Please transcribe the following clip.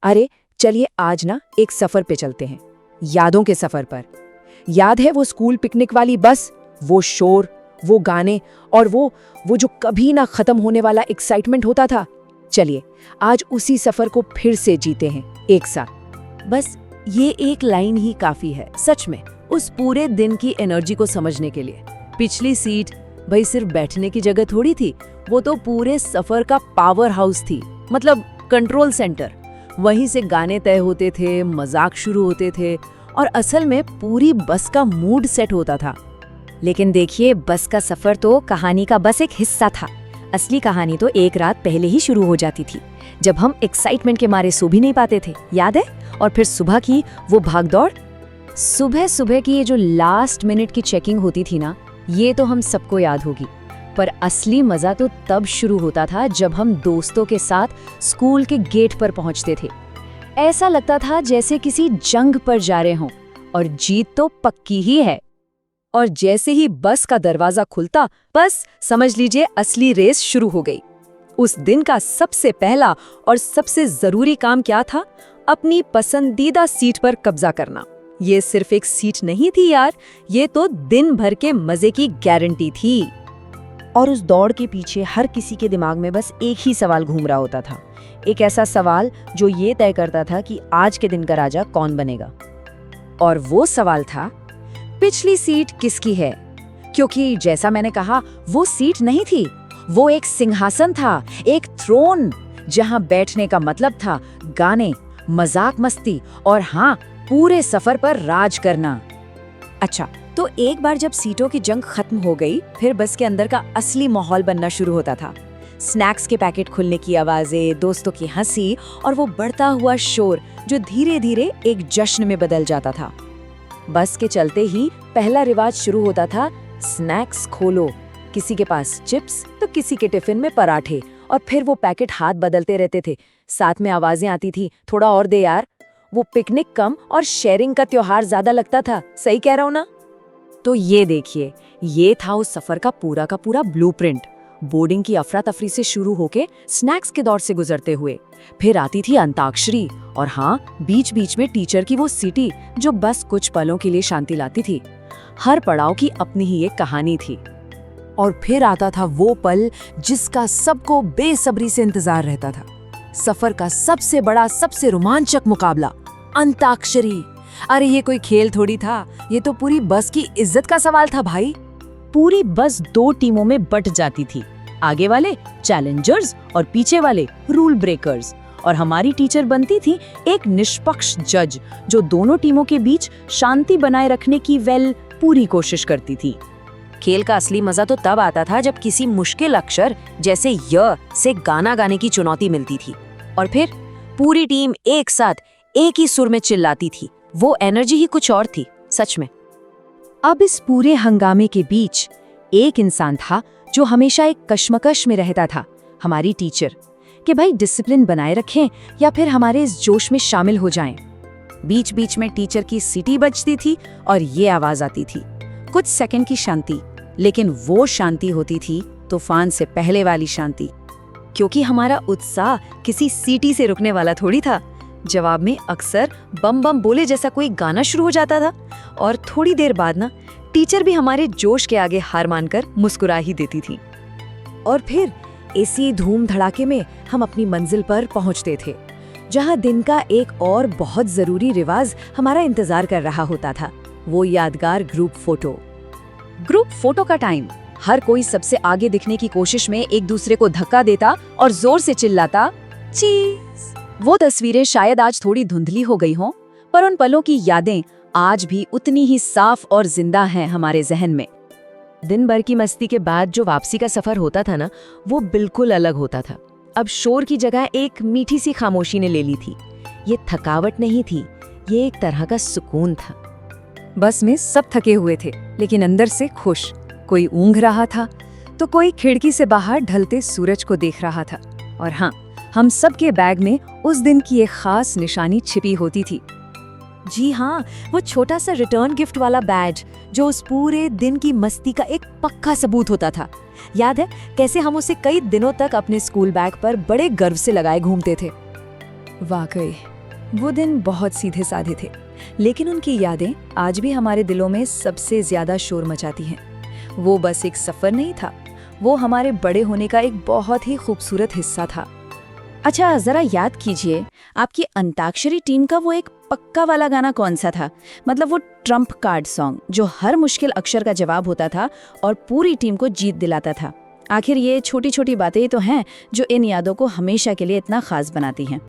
अरे चलिए आज ना एक सफर पे चलते हैं, यादों के सफर पर। याद है वो स्कूल पिकनिक वाली बस, वो शोर, वो गाने और वो जो कभी ना खत्म होने वाला एक्साइटमेंट होता था। चलिए आज उसी सफर को फिर से जीते हैं एक साथ। बस ये एक लाइन ही काफी है सच में उस पूरे दिन की एनर्जी को समझने के लिए। पिछली सीट भाई सिर्फ बैठने की जगह थोड़ी थी, वो तो पूरे सफर का पावर हाउस थी, मतलब कंट्रोल सेंटर। वहीं से गाने तय होते थे, मजाक शुरू होते थे और असल में पूरी बस का मूड सेट होता था। लेकिन देखिए, बस का सफर तो कहानी का बस एक हिस्सा था। असली कहानी तो एक रात पहले ही शुरू हो जाती थी, जब हम एक्साइटमेंट के मारे सो भी नहीं पाते थे, याद है? और फिर सुबह की वो भागदौड़, सुबह सुबह की ये जो लास्ट मिनट की चेकिंग होती थी ना, ये तो हम सबको याद होगी। पर असली मजा तो तब शुरू होता था जब हम दोस्तों के साथ स्कूल के गेट पर पहुंचते थे। ऐसा लगता था जैसे किसी जंग पर जा रहे हों, और जीत तो पक्की ही है। और जैसे ही बस का दरवाजा खुलता, बस समझ लीजिए असली रेस शुरू हो गई। उस दिन का सबसे पहला और सबसे जरूरी काम क्या था? अपनी पसंदीदा सीट पर कब्जा करना। ये सिर्फ एक सीट नहीं थी यार, ये तो दिन भर के मजे की गारंटी थी। और उस दौड़ के पीछे हर किसी के दिमाग में बस एक ही सवाल घूम रहा होता था, एक ऐसा सवाल जो ये तय करता था कि आज के दिन का राजा कौन बनेगा। और वो सवाल था, पिछली सीट किसकी है? क्योंकि जैसा मैंने कहा, वो सीट नहीं थी, वो एक सिंहासन था, एक थ्रोन, जहां बैठने का मतलब था गाने, मजाक मस्ती और हाँ, पूरे सफर पर राज करना। अच्छा, तो एक बार जब सीटों की जंग खत्म हो गई, फिर बस के अंदर का असली माहौल बनना शुरू होता था। स्नैक्स के पैकेट खुलने की आवाजें, दोस्तों की हंसी और वो बढ़ता हुआ शोर जो धीरे धीरे एक जश्न में बदल जाता था। बस के चलते ही पहला रिवाज शुरू होता था, स्नैक्स खोलो। किसी के पास चिप्स तो किसी के टिफिन में पराठे, और फिर वो पैकेट हाथ बदलते रहते थे। साथ में आवाजें आती थी, थोड़ा और दे यार। वो पिकनिक कम और शेयरिंग का त्योहार ज्यादा लगता था। सही कह रहा हूं ना? तो ये देखिए, ये था उस सफर का पूरा ब्लूप्रिंट। बोर्डिंग की अफरा तफरी से शुरू होके स्नैक्स के दौर से गुजरते हुए फिर आती थी अंताक्षरी, और हाँ, बीच बीच में टीचर की वो सीटी जो बस कुछ पलों के लिए शांति लाती थी। हर पड़ाव की अपनी ही एक कहानी थी। और फिर आता था वो पल जिसका सबको बेसब्री से इंतजार रहता था, सफर का सबसे बड़ा, सबसे रोमांचक मुकाबला, अंताक्षरी। अरे ये कोई खेल थोड़ी था, ये तो पूरी बस की इज्जत का सवाल था भाई। पूरी बस 2 टीमों में बट जाती थी, आगे वाले चैलेंजर्स और पीछे वाले रूल ब्रेकर्स। और हमारी टीचर बनती थी एक निष्पक्ष जज, जो दोनों टीमों के बीच शांति बनाए रखने की पूरी कोशिश करती थी। खेल का असली मजा तो तब आता था जब किसी मुश्किल अक्षर जैसे य से गाना गाने की चुनौती मिलती थी, और फिर पूरी टीम एक साथ एक ही सुर में चिल्लाती थी। वो एनर्जी ही कुछ और थी सच में। अब इस पूरे हंगामे के बीच एक इंसान था जो हमेशा एक कश्मकश में रहता था, हमारी टीचर, कि भाई डिसिप्लिन बनाए रखें या फिर हमारे इस जोश में शामिल हो जाएं। बीच बीच में टीचर की सीटी बजती थी और ये आवाज आती थी, कुछ सेकंड की शांति, लेकिन वो शांति होती थी तूफान से पहले वाली शांति। क्योंकि हमारा उत्साह किसी सीटी से रुकने वाला थोड़ी था। जवाब में अक्सर बम बम बोले जैसा कोई गाना शुरू हो जाता था, और थोड़ी देर बाद ना टीचर भी हमारे जोश के आगे हार मानकर मुस्कुरा ही देती थी। और फिर इसी धूम धड़ाके में हम अपनी मंजिल पर पहुंचते थे, जहां दिन का एक और बहुत जरूरी रिवाज हमारा इंतजार कर रहा होता था, वो यादगार ग्रुप फोटो का टाइम। हर कोई सबसे आगे दिखने की कोशिश में एक दूसरे को धक्का देता और जोर से चिल्लाता, चीज। वो तस्वीरें शायद आज थोड़ी धुंधली हो गई हों, पर उन पलों की यादें आज भी उतनी ही साफ और जिंदा हैं हमारे जहन में। दिन भर की मस्ती के बाद जो वापसी का सफर होता था ना, वो बिल्कुल अलग होता था। अब शोर की जगह एक मीठी सी खामोशी ने ले ली थी। ये थकावट नहीं थी, ये एक तरह का सुकून था। बस में सब थके हुए थे, लेकिन अंदर से खुश। कोई ऊँघ रहा था तो कोई खिड़की से बाहर ढलते सूरज को देख रहा था। और हाँ, हम सब के बैग में उस दिन की एक खास निशानी छिपी होती थी। जी हाँ, वो छोटा सा रिटर्न गिफ्ट वाला बैज, जो उस पूरे दिन की मस्ती का एक पक्का सबूत होता था। याद है कैसे हम उसे कई दिनों तक अपने स्कूल बैग पर बड़े गर्व से लगाए घूमते थे। वाकई वो दिन बहुत सीधे साधे थे, लेकिन उनकी यादें आज भी हमारे दिलों में सबसे ज्यादा शोर मचाती हैं। वो बस एक सफर नहीं था, वो हमारे बड़े होने का एक बहुत ही खूबसूरत हिस्सा था। अच्छा, जरा याद कीजिए, आपकी अंताक्षरी टीम का वो एक पक्का वाला गाना कौन सा था? मतलब वो ट्रम्प कार्ड सॉन्ग जो हर मुश्किल अक्षर का जवाब होता था और पूरी टीम को जीत दिलाता था। आखिर ये छोटी छोटी बातें ही तो हैं जो इन यादों को हमेशा के लिए इतना खास बनाती हैं।